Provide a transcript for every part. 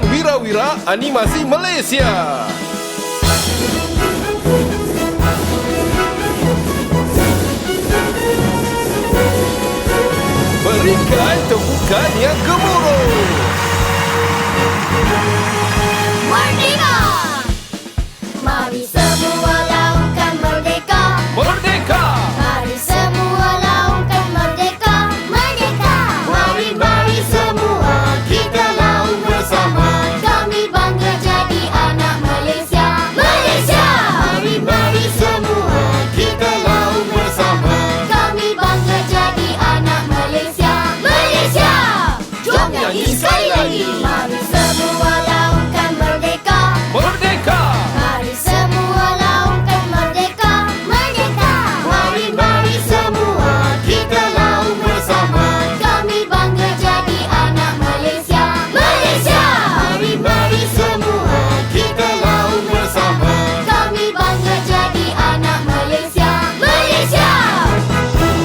Wira-wira Animasi Malaysia. Berikan tepukan yang gemuruh. Merdeka! Mari semua laungkan merdeka. Merdeka! Mari semua laungkan merdeka. Merdeka! Mari semua kita laung bersama. Kami bangga jadi anak Malaysia. Malaysia! Mari semua kita laung bersama. Kami bangga jadi anak Malaysia. Malaysia! Jom nyanyi sekali lagi. Mari semua laungkan merdeka. Merdeka! Mari semua laungkan merdeka. Merdeka! Mari semua kita laung bersama. Kami bangga jadi anak Malaysia. Malaysia! Mari semua kita laung bersama. Kami bangga jadi anak Malaysia. Malaysia!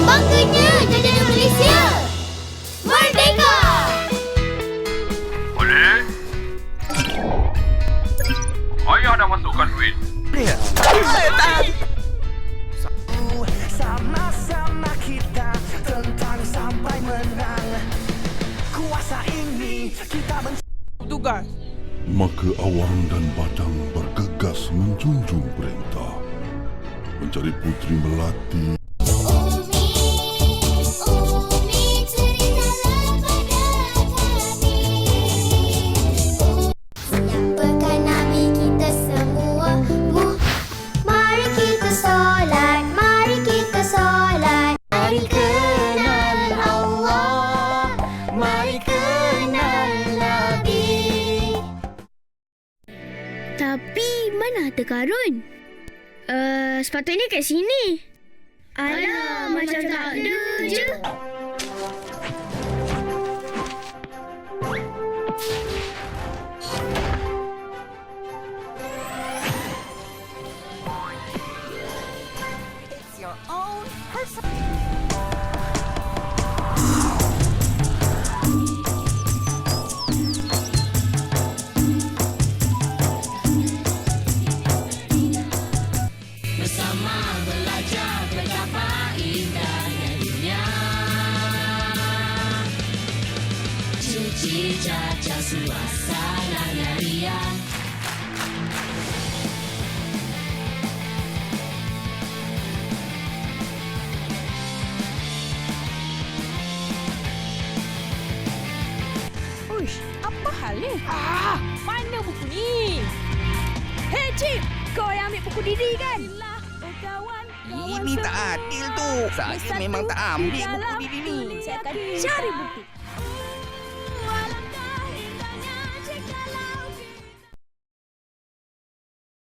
Bangganya jadi anak Malaysia. Merdeka! Boleh? Ayah dah masukkan duit. Sama-sama kita tentang sampai menang. Kuasa ini kita Tugas. Maka Awang dan Badang bergegas menjunjung perintah mencari Puteri Melati. Umi ceritalah pada kami. Siapakah Nabi kita semua? Mari kita solat, mari kita solat. Mari kenal Allah, mari kenal Nabi. Tapi mana harta karun? Sepatutnya kat sini. Alah, macam tak ada je. Uish, apa hal ni? Mana buku ni? Hei Cip, kau yang ambil buku Didi kan? Ini tak adil tu. Saya memang tak ambil buku Didi ni. Saya akan cari bukti.